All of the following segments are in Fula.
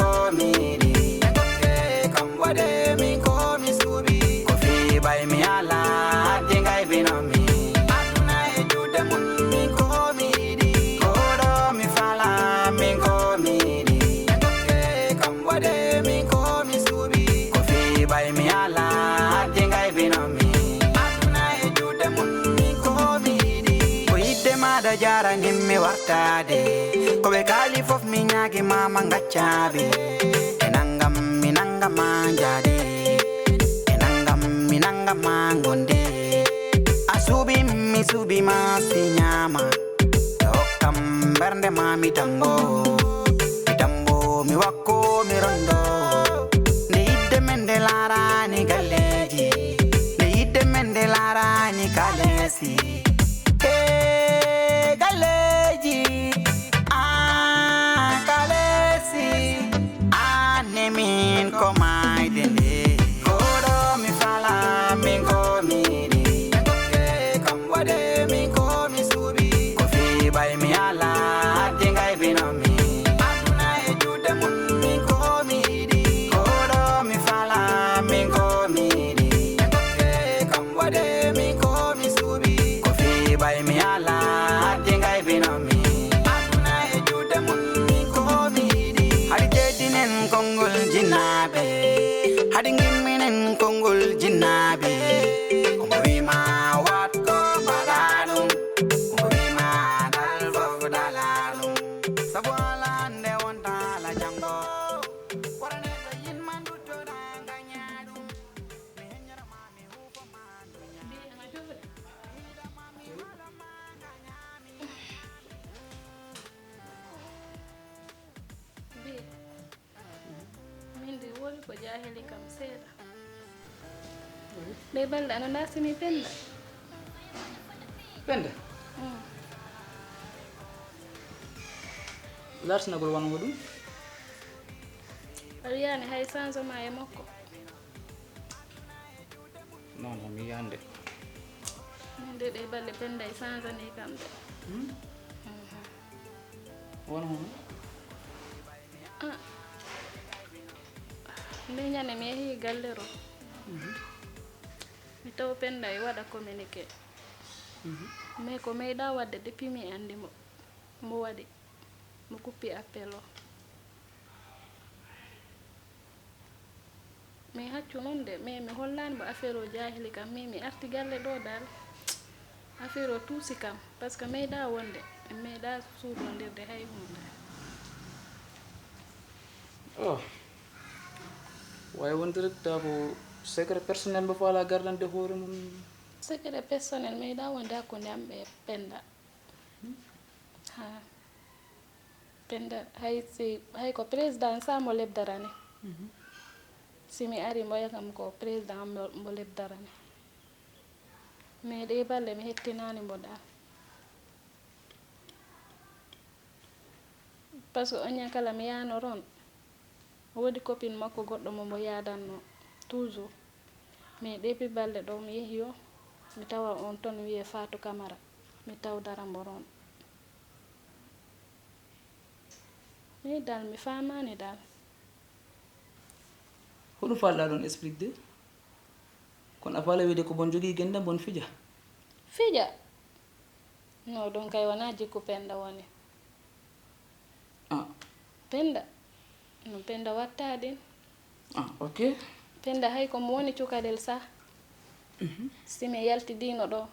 ko miri kam wade min ko mi subi ko fi bay mi ala dingai binomi aduna e jude mun min ko miri ko do mi fala min ko miri kam wade min ko mi subi ko fi bay mi ala dingai binomi aduna e jude mun min ko miri ko yidde mada jara nimmi wartade ko be kali fof mi nyaagi mama ngaccabi enangam minanga manjade enangam minanga mangonde asubi mi subi masi nyama dokam bernde mami tambo mi wakko mi rondo ne yidde mende lara ni galleji ne yidde mende lara ni kalesi galleji min ko mai dende kodo mi fala min ko miri kam wade min ko mi subi ko fi bay mi ala dingai binomi aduna e jude mun min ko miri kodo mi fala min ko miri kam wade min ko mi subi ko fi bay mi ala dingai binomi aduna e jude mun min ko miri hari jedinen kongol jinabe hadi ngiminen kongol jinabe umurima wat ko balalum umurima dal fog dalalum sabwala ne wonta la jango warane do yin mandu to danga nyaadum mi henyara mami hu ko mandu ko jahili kam seeda de balde ana nasimi penda penda larsnagol wango ɗum aɗa yani hay changement e makko non non mi yande min de ɗe balɗe penda e changani kam de wona hono nde ñande mi yeehi gallero mi taw penda e waɗa communiqué mais ko meyɗa wadde depuis mi andi mo waɗi mo kuppi appel o mais haccu noon de mais mi hollani mo affaire o jahili kam mais mi arti galle ɗo dal affaire o tuusi kam par ce que meyɗa wonde mi meyɗa suuɗodirde hay hunde way wondirta ko secret personnel mo fala gardande hoore mum secret personnel meyɗa wonde hakkude am ɓe penda ha penda hay ko président sa mo lebdarani simi ari mboya kam ko président mo lebdarani mais ɗe balle mi hettinani mo dal par ce que on ñakala mi yanoron wodi copine makko goɗɗo mo yadanno toujours mais depuis balɗe ɗo mi yehi yo mi tawa on ton wiye Fatou Camara mi tawdara mo ron mais dal mi famani dal hoɗum falɗa ɗon explique de kono a faala wiide ko bon jogui gendam bon fija no ɗum kay wona jikku penda woni ah penda no penda watta ɗin ok penda hay komo woni cukalel sa simi yaltidino ɗo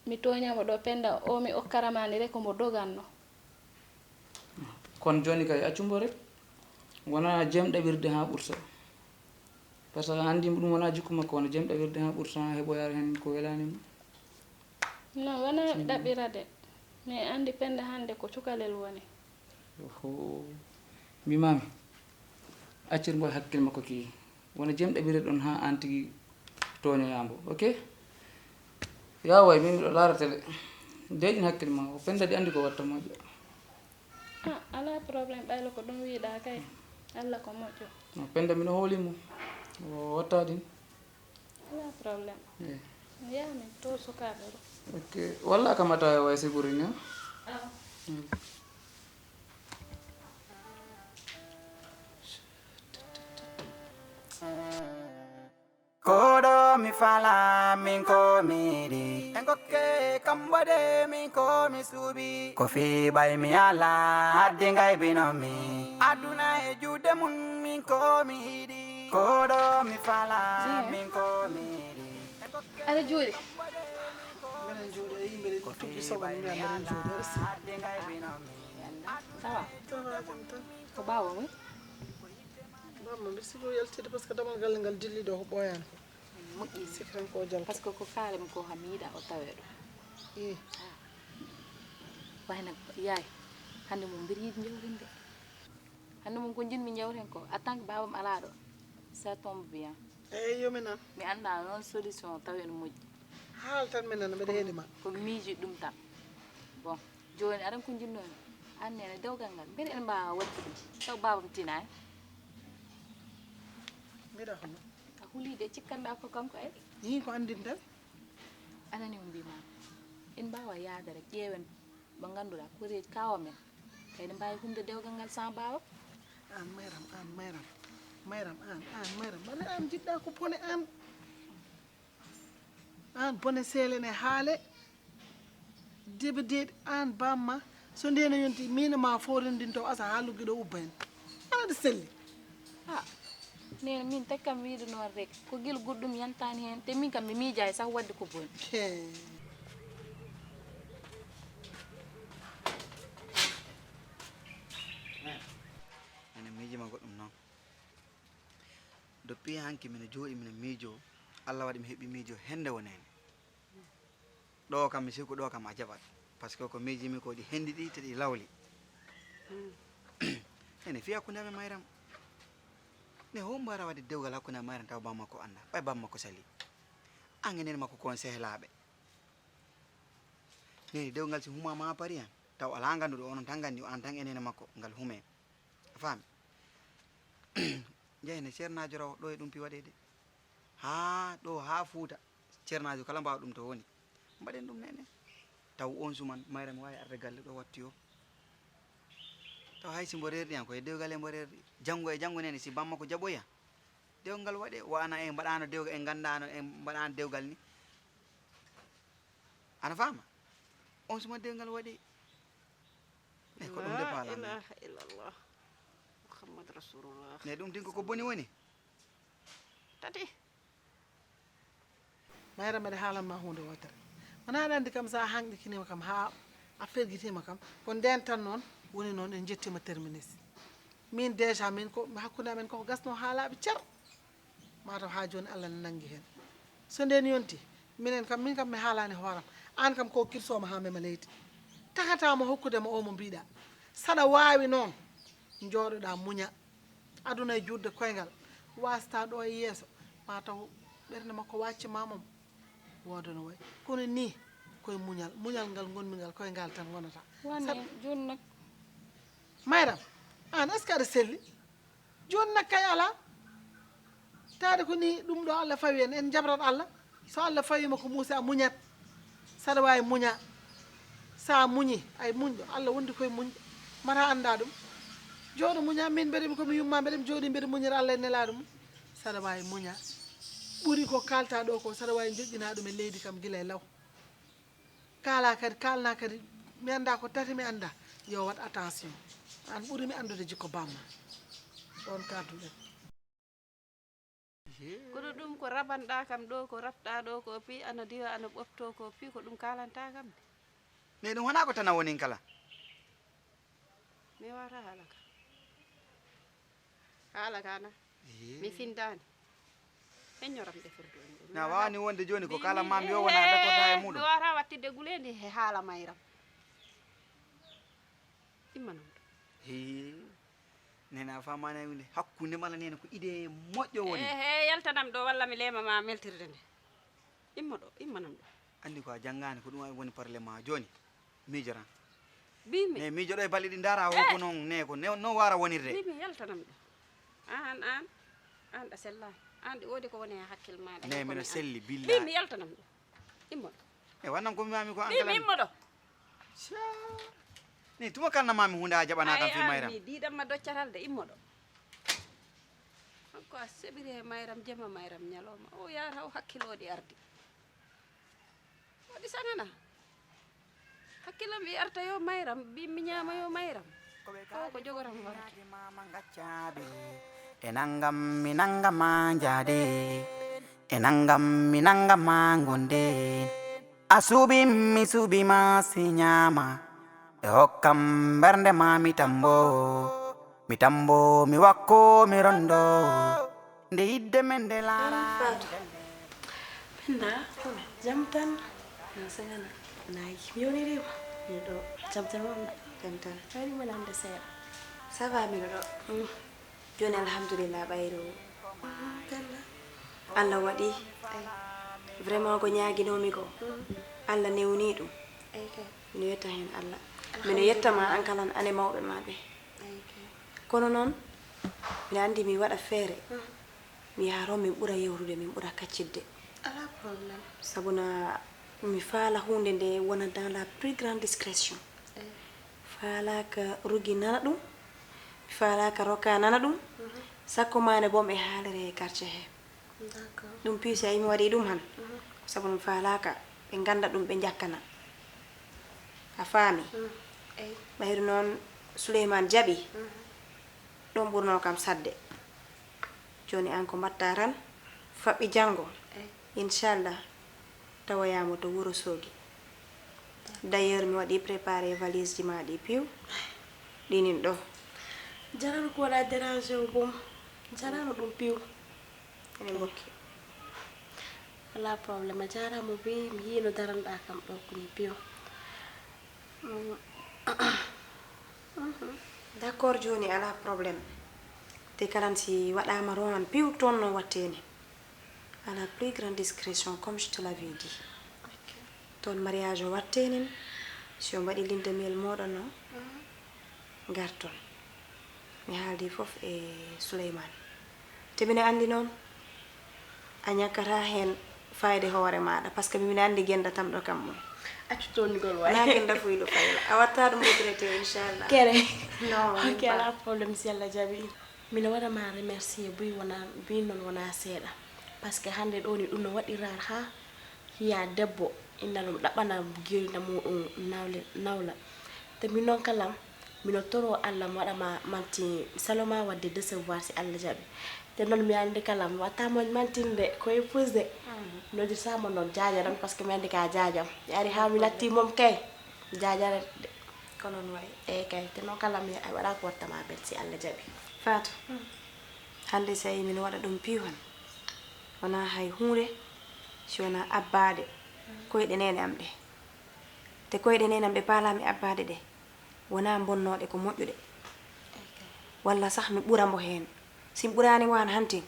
mi toñamo ɗo penda o mi okkaramani rek komo doganno kono joni kay accumbo rek wona jeem ɗaɓirde ha ɓursa par ce que andi ɗum wona jikku makko wona jeem ɗaɓirde ha ɓursa ha heɓoyare hen ko welanima non wona mi ɗaɓɓira de mais andi penda hande ko cukalel woni oho mbimami accirmbo hakkille makko ki wona jeem ɗaɓire ɗon ha an tigui toñoyambo ok ya way min miɗo laara télé deƴin hakkille ma o penda ɗi andi ko watta moƴƴo ala probléme ɓaylo ko ɗum wiiɗa kay Allah ko moƴƴo no penda mino hoolimo o watta ɗin ala probléme mi yamin to sukaɓe ɗo ok walla kam ata way si ɓuuri ni fala min ko miri engoke kambade min ko mi subi ko fi bay mi ala hadde ngay binomi aduna e jude mun min ko mi hidi ko do mi fala min ko miri Ada Juli. minen jooɗo e yimɓe ɗe tuɓɓi soɓa mi wiya minen jooɗo resi hadde ngay binomi Sawa. tawa jam tan Ko bawa wi? bamma mbiɗa sikki o yaltide par ce que damal galle ngal dilli ɗo ko ɓooyani ko Moƴƴi. sikki tan ko jalta Par ce que ko kaalemi ko ham yiiɗa o tawe ɗo. i Wayna yaay. Hande mo mbiri yiide jawrin de. Hande mo ko jinmi jawren ko. En tant que babam ala ɗo. Ça tombe bien. eyyi yomi nan Mi anda noon solution tawe no moƴƴi. haal tan min nana mbiɗa heeɗima Ko miiji ɗum tan. Bon, joni aɗan ko jinnomi. An nene dewgal ngal mbeɗa en mbawa wadde ɗum. Taw babam tinani. mbiɗa hono A hulide cikkanɗa ko kanko ay. yii ko andin tan Anani mo mbima. En mbawa yaadere ƴeewen mo ganduɗa ko reeji kawa men. Kayne mbawi humde dewgal ngal sans bawa. an mayram an mayram mayram an mayram bane an jiɗɗa ko pone an bone seelene haale debe deeɗi an bamma so ndeno yonti mina ma forindin to asa haalugi ɗo ubba hen anaɗa selli Ha. Nene min tek kam wiide noon rek ko guila goɗɗum yantani hen te min kam mi miijani sah wadde ko boni. ene miijima goɗɗum noon depuis hanki mine jooɗi mine miijo allah waɗi mi heɓi miijo hende wonene ɗo kam mi sikku ɗo kam a jaɓat par ce que ko miijimi ko ɗi hendi ɗi te ɗi lawli ene fiya hakkude amen mayram ne ho mbara waɗde dewgal hakkude am mayram taw bammakko anda ɓay bammakko sali an enen makko kon sehlaɓe neni dewgal si humama ha paari han taw ala ganduɗo onon tan gandi o an tan enene makko ngal hume a faami jeyne ceernajo raw ɗo e ɗum pi waɗede ha ɗo ha fuuta ceernajo kala mbawa ɗum to woni mbaɗen ɗum nene taw on suman mayra mi wawi arde galle ɗo wattiyo taw hay si mbo rerɗi han koye dewgal e mbo rerɗi janggo e janggo nene si bamma ko jaɓoya dewgal waɗe wana en mbaɗano dewgal en gandano en mbaɗano dewgal ni ana fama on suman dewgal waɗe e ko ɗum de paala ilaha illallah muhammad rasulullah ne ɗum tinko ko boni woni tati mayra mbaɗa haalanma hunde wotere wona aɗa andi kam sa hanɗikinima kam ha a ferguitima kam ko nden tan noon woni noon en jettima terminis min déjà min ko hakkude amen koko gasno haalaɓe ceer mataw ha joni allah ne nangui hen so nden yonti min kam mi haalani hooram an kam ko kirsoma ha mema leydi takatamo hokkudema o mo mbiɗa saɗa wawi noon jooɗoɗa muña aduna e judde koyngal wasta ɗo e yeeso mataw ɓerde makko waccimamam wodono way kono ni koye muñal ngal gonmi ngal koye ngal tan gonata Wani joni nak mayram an est ce que aɗa selli joni nak kay ala taade ko ni ɗum ɗo allah fawi en jabrat allah so allah fawima ko muusi a muñat saɗa wawi muña sa muñi ay muñɗo allah wondi koye muñɗo mata anda ɗum jooɗo muña min mbeɗemi komi yumma mbeɗemi jooɗi mbeɗa muñira allah e nelaɗo mum saɗa wawi muña ɓuuri ko kalta ɗo ko saɗa wawi joƴƴina ɗum e leydi kam guila e law kala kadi kalna kadi mi anda ko tati mi anda yo wat attention an ɓuuri mi andude jikko bamma ɗon kadduɗen kono ɗum ko rabanɗa kam ɗo ko rabɗa ɗo ko pi ana diwa ana ɓofto ko pi ko ɗum kalanta kam ne ɗum wona ko tana wonin kala mi wata haala ka na mi findani heñoram defirdu en na wawani wonde joni ko kala mam yo wona dakota e mi muɗum wata wattide guledi he haala mayram immanam ɗo nene a famani winde hakkude mala nene ko ide moƴƴo woni he yaltanam ɗo walla mi lema ma meltirde nde immanam ɗo andi ko a janggani ko ɗum woni parlement joni miijoran bimi ne miijoɗo e balɗe ɗi dara ko noon ne ko non wara wonirde bimi yaltanam ɗo an ɗa sellani an ɗi wodi ko woni e hakkille maɗa ne mino selli bimi billahi yaltanam ɗo immoɗo e wannam komi mami ko an bimi kala immoɗo ni tuma kalna mami hunde ha jaɓana kam fi mayram mi diɗanma doccatal de immoɗo hanko a seɓiri e mayram jema mayram ñalawma o yara o hakkiloɗi ardi waɗi sagana hakkilam wi arta yo mayram mi ñama yo mayram o ko jogoram warde mama ngaccaɓe enangam minangama jade enangam minangama gonde asubi mi subi ma sinyama e hokkam bernde ma mi tambo mi wakko mi rondo nde yidde men de lara Penda, jam tan na sagana nayi mi woni rewa mi ɗo jam tan wamɗa jam tan wari mo lamde seeɗa ça va mino ɗo joni alhamdulillah ɓayro Penda Allah waɗi vraiment ko ñaguinomi ko Allah newni ɗum mino yetta hen Allah mino yettama an kalan ane mawɓe maɓe kono noon mino andi mi waɗa feere mi yaro min ɓuura yewrude min ɓuura kaccidde ala problème sabuna mi faala hunde nde wona dans la plus grande discrétion faalaka rugi nana ɗum mi faalaka roka nana ɗum sakko mane bo mi haalere e quartier he ɗum puisi ayi mi waɗi ɗum han sabu mi faalaka ɓe ganda ɗum ɓe jakkana a faami ɓayru noon Souleymane jaɓi ɗon ɓurno kam sadde joni an ko mbatta tan faɓɓi janggo inchallah tawoyamo to wuro Sogi d'ailleurs mi waɗi préparé valise ji ma ɗi piw ɗinin ɗo jarano ko waɗa déranger o bom jarano ɗum piw ene bokki wala probléme a jarama be mi yino daranɗa kam ɗo koni piw d'accord joni ala probléme te kalan si waɗama roman piw toon no watteni à la plus grande discrétion comme je te l'avais dit toon mariage o wattenin si o mbaɗi linde mel moɗon no garton mi haaldi foof e Souleymane te mine andi noon a ñakkata hen fayde hoore maɗa par ce que mine andi genda tam ɗo kam mum accu tonnigol way na genda fuyɗo fayla a watta ɗum regretté inchallah kere non ok ala problème si Allah jaɓi mino waɗama remercier buy non wona seeɗa par ce que hande ɗo ni ɗum no waɗirar ha hiya debbo inna ɗum ɗaɓɓana gilna muɗum nawla te min noon kalam mino toro Allah mi waɗama manti saloma wadde décevoir si Allah jaɓi te noon mi andi kalam mi wattamo mantinde ko épouse de noddirtamo noon jajaram par ce que mi andi ka jajam mi ari ha mi latti mom kay jajarede ko noon wayi eyyi kay te noon kalam mi waɗa ko wattama bel si Allah jaɓi Fatou hande so min waɗa ɗum piwan wona hay hunde si wona abbade koyɗe nene am ɗe te koyɗe nene am ɗe paalami abbade ɗe wona bonnoɗe ko moƴƴuɗe walla sah mi ɓura mbo hen si mi ɓurani wan hanti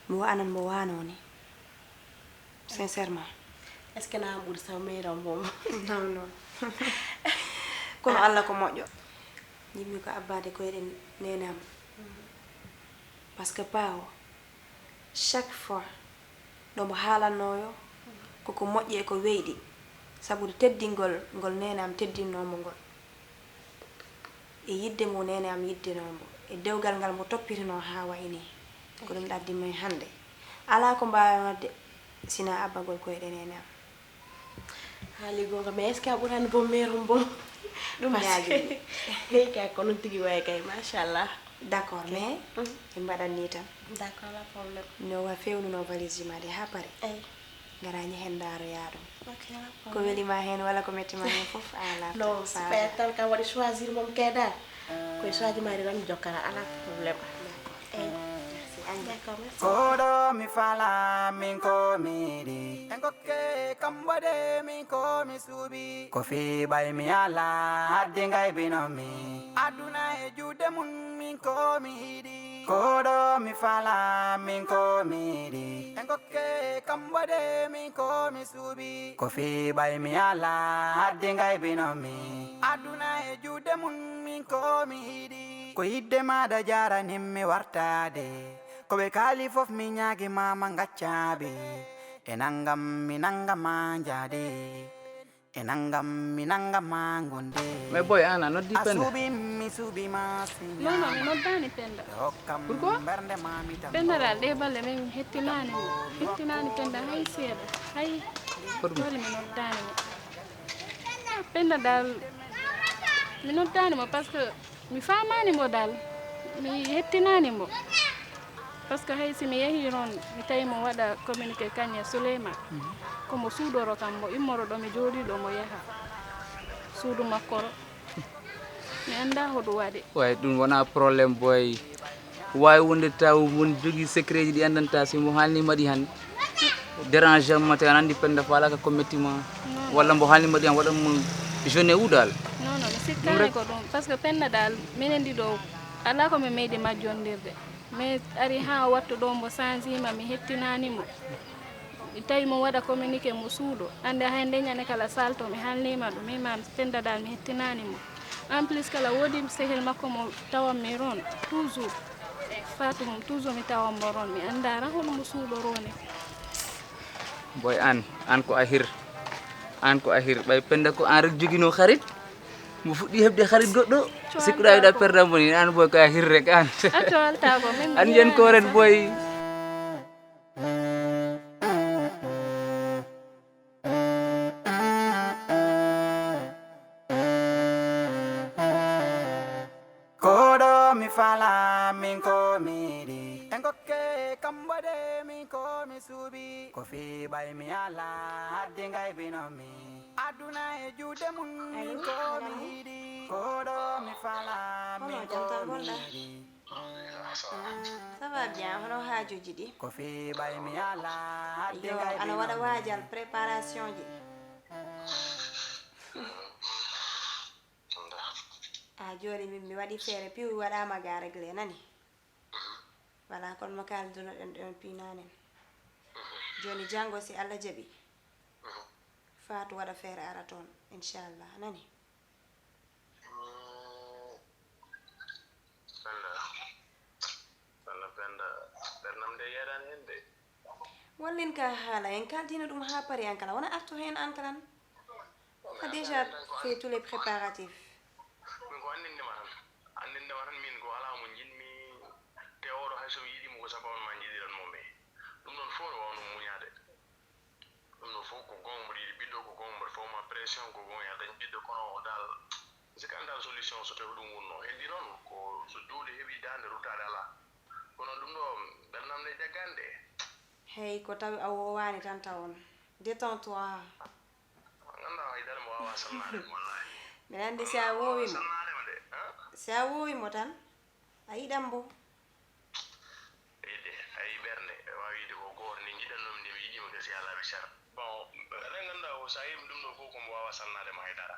mi wa'anan mbo wanoni sincèrement est ce que na ɓuuri saw meyram mom non non kono Allah ko moƴƴo yimmi ko abbade koyɗe nene am parce que paawo chaque fois ɗomo haalannoyo koko moƴƴi e ko weyɗi sabude teddingol ngol nene am teddinnomo ngol e yidde mo nene am yiddenomo e dewgal ngal mo toppitino ha wayni ko ɗum ɗaddimi hande ala ko mbawi wadde sina abbagol koyɗe nene am haali gonga mais est ce que a ɓurani bo merum bo ɗum yaagi hey kay ko non tigi way kay machallah d'accord mais ɓe mbaɗanni tan d'accord la problème no wa fewnuno valise ji ma ɗi ha pare garañi hen ndaroya ɗum ko welima hen walla ko metti ma hen foof ala non super tan kam waɗi choisir mom kay dal koye choisir maɗi tan mi jokkata ala probléme d'accord merci koɗo mi fala min ko miɗi en gokke kam waɗe min ko mi suuɓi ko fiɓay mi ala hadde gaybinomi aduna e juuɗe mum min ko mi yiɗi koɗo mi fala min ko miɗi en gokke kam waɗe min ko mi suuɓi ko fiɓay mi ala hadde gaybinomi aduna e juuɗe mum min ko mi yiɗi ko yidde maɗa jaraninmi wartade ko ɓe kaali fof mi ñaagi mama ngaccaɓe e nangam mi nangama jaade enangam minangam mangonde Mais boy, Anna, not depend. asubi mi subi masi non non mi noddani Penda. Pourquoi? bernde mami tam Penda dal ɗe balle min hettinani Penda hay seeɗa hay dole mi noddani mo. Penda dal mi noddani mo par ce que mi famani mo dal mi hettinani mo par ce que hay si mi yehi noon mi tawi mo waɗa communiqué kañe Souleymane komo suuɗoro kam mo immoro ɗo mi jooɗiɗo mo yaha suudu makkoro mi anda hoɗum waɗi. Way ɗum wona probléme boy. Wawi wonde taw mon jogui secret ji ɗi andanta si mo halnima ɗi hande dérange ma tawi an andi Penda falaka commettima walla mbo halnima ɗi han waɗanmo jeune uudal. non non mi sikkani ko ɗum par ce que Penda dal minen ɗiɗo ala komi meydi majjondirde mais ari ha wattu ɗo mbo changima mi hettinanimo mi tawi mo waɗa communiqué mo suuɗo ande hay ndeñane kala salto mi halnima ɗum mimam Penda dal mi hettinanimo en plus kala woodi sehel makko mo tawammi ron toujours Fatou mum toujours mi tawammo ron mi andara holmo suuɗorone. Boy an ko ahir ɓay Penda ko an rek joguino harit mo fuɗɗi heɓde harit goɗɗo sikkuɗa wiɗa perdamo ni an boy ko ahir rek an acco alta ko min an yen ko ren boy. kodo mi fala min ko miri engoke kambode min ko mi subi ko fi bay mi ala hadde ngay binomi aduna e juude mun min ko miri kodo mi fala min ko miri Ça va bien, hono haajuji ɗi ko fi bay mi ala hadde yo ngay ana waɗa waajal préparation ji a joni min mi waɗi feere piiwi waɗama ga réglé nani voilà kono mo kalduno ɗen ɗon pinanen joni janggo si Allah jaaɓi Fatou waɗa feere ara toon inchallah nani wallin ka haala en kaldino ɗum ha paari an kala wona artu hen an kalan a déjà fait tous les préparatifs min ko andindema tan min ko ala mo jinmi te oɗo hay somi yiɗimo ko sababu ma jiɗiran momi ɗum ɗon fof no wawno muñade ɗum ɗon fof ko gon mboɗo yiɗi ɓiɗɗo ko gon mboɗo fawma pression ko gon ya dañ ɓiɗɗo kono dal sika andal solution so tawi ɗum wonno heddi noon ko so juuɗe heeɓi dande ruttade ala kono ɗum ɗo ɓernam nde jaggande hey ko tawi a wowani tan tawon détends toi ganda haydara mo wawa sannade wallahi mbiɗa andi si a wowimo sannadema de si a wowimo tan a yiɗan mbo eyde ayi ɓernde e wawi yide ko goto ni jiɗannomi nde mi yiɗima gasi alaɓe car bon eɗen ganda o sa yimi ɗum ɗo fof komo wawa sannadema haydara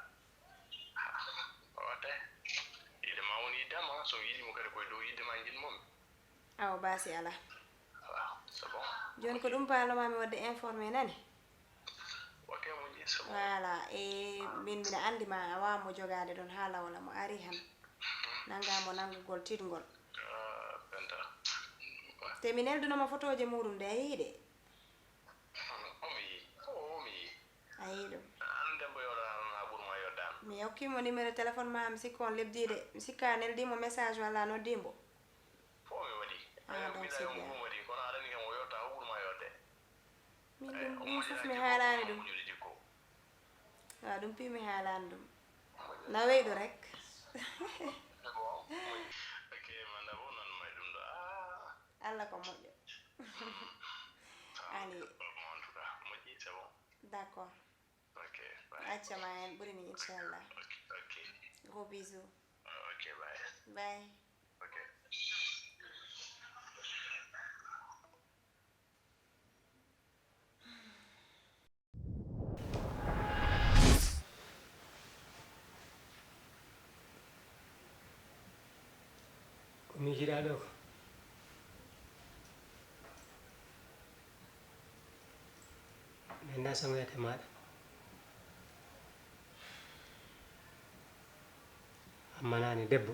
watte yide ma woni yiddama so yiɗimo kadi koye dow yidde ma jinmomi awa basi ala waaw c'est bon joni ko ɗum parlemami wadde informé nani ok moƴƴi c'est bon voilà e min mbiɗa andi ma a wawamo jogade ɗon ha lawla mo ari han nangamo nangugol tidgol Penda te mi neldunoma photo je muɗum de a yiiɗe omi yi a yii ɗum an debbo yoɗan ha ɓuurma yoddano mi hokkimo numéro téléphone ma mi sikki on lebdide mi sikka a neldimo message walla noddimbo fof mi waɗi donc mbiɗa c'est mo bien fof waɗi kono aɗani kam o yotta ha ɓuurma yodde min ɗum fof mi haalani ɗum moƴƴude jikko waaw ɗum pi mi haalani ɗum na weyɗo rek c'est bon ok manda bo nan may ɗum ɗo Allah ko moƴƴo ali en tout cas moƴƴi c'est bon d'accord ok bye accama hen ɓurini inchallah ok gros bisous ok bye bye ok ko miijiɗa ɗo ko mi anda samoyata maɗa ammanani debbo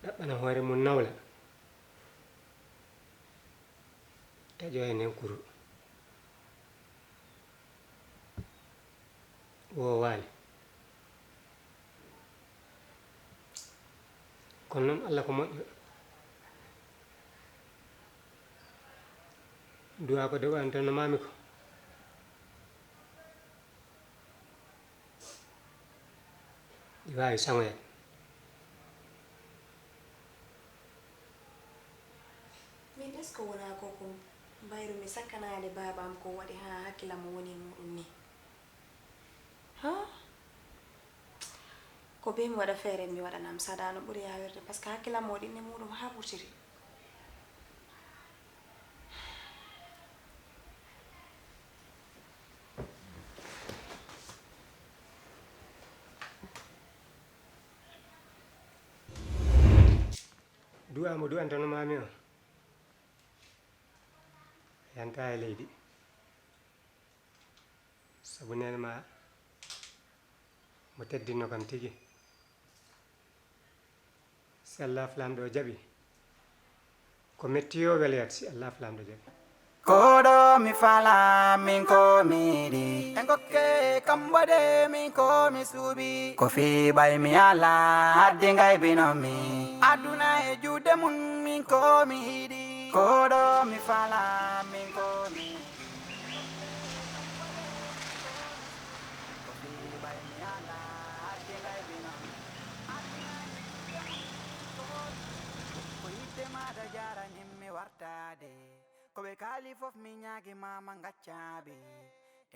ɗaɓɓana hoore mum nawla taƴo hen hen kuru wowaani kono noon Allah ko moƴƴo duwa ko deɓani tan no mami ko ɗi wawi saŋoyade min est ce que wona koko mbayrumi sakkanade babam ko waɗi ha hakkillam woni muɗum ni ha ko be mi waɗa feere mi waɗanam saɗa no ɓuuri yawirde par ce que hakkillam waɗinne muɗum ha ɓurtiri duwa mo duwanta no mami o yanta e leydi sabu nene ma mo teddinno kam tigi si Allah flamɗo o jaaɓi ko metti yo weleyat si Allah flamɗo jaaɓi koɗo mi fala min ko miɗi en gokke kam waɗe min ko mi suuɓi ko fiɓay mi ala hadde gaybinomi aduna e juuɗe mum min ko mi yiɗi koɗo mi fala min ko miɗi ko fiɓay mi ala hadde gaybinomi ko yidde maɗa jaraninmi wartade ko ɓe kaali fof mi ñaagi mama gaccaɓe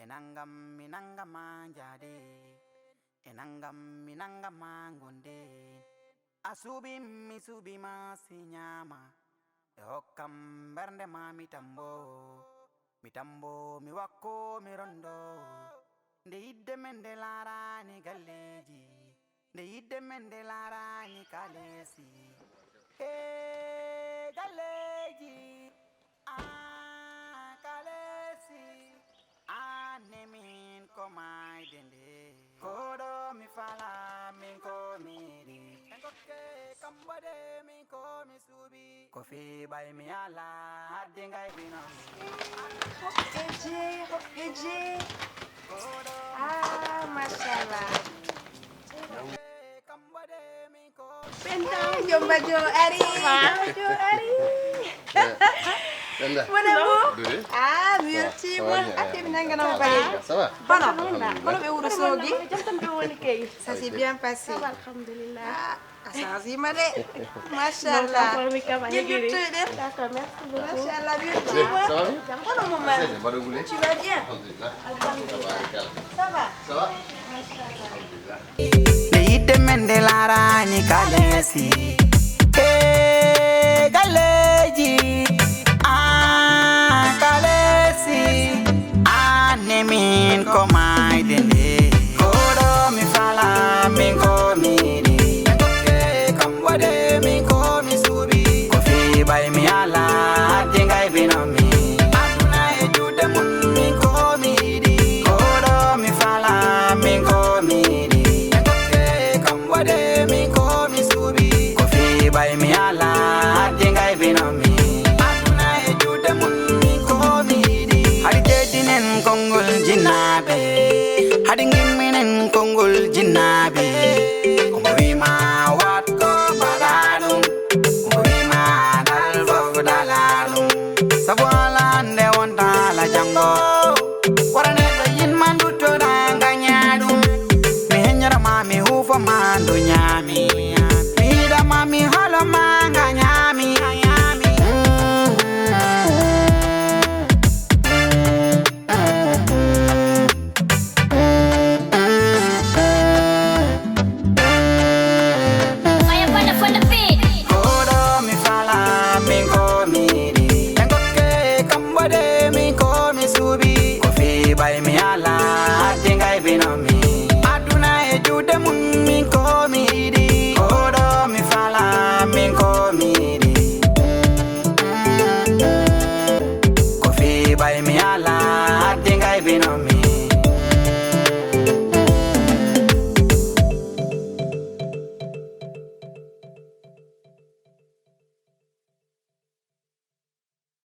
e nangam mi nangama jaade e nangam mi nangama gonde a suuɓi mi suuɓima si ñaama e hokkam bernde ma mi tambo mi wakko mi rondo nde yidde men nde laarani galleji nde yidde men nde laarani kalesi e galleji kalesi anemin ko mayde nde koɗo mi fala min ko miɗi en gokke kam waɗe min ko mi suuɓi ko fiɓay mi ala hadde gaybinomi hokkeje ah machallah kam waɗe min ko penta jombajo ari Penda. Mana bu? Dure. Ah, merci bu. Ati binanga nama bari. Ça va? Voilà be urus logi. Ça s'est bien passé. Alhamdulillah. Asasi made. Machallah. D'accord, merci beaucoup. Machallah, bien. Ça va bien? Comment maman? C'est pas de boulet. Tu vas bien? Alhamdulillah. Ça va? Ça va? nde yidde men nde laarani kalesi e galleji kalesi anemin ko mayde nde koɗo mi fala min ko miɗi en gokke kam waɗe min ko mi suuɓi ko fiɓay mi ala hadde gaybinomi aduna e juuɗe mum min ko mi yiɗi koɗo mi fala min ko miɗi en gokke kam waɗe min ko mi suuɓi ko fiɓay mi ala hadde gaybinomi aduna e juuɗe mum min ko mi yiɗi haɗi teddinen konngol jinna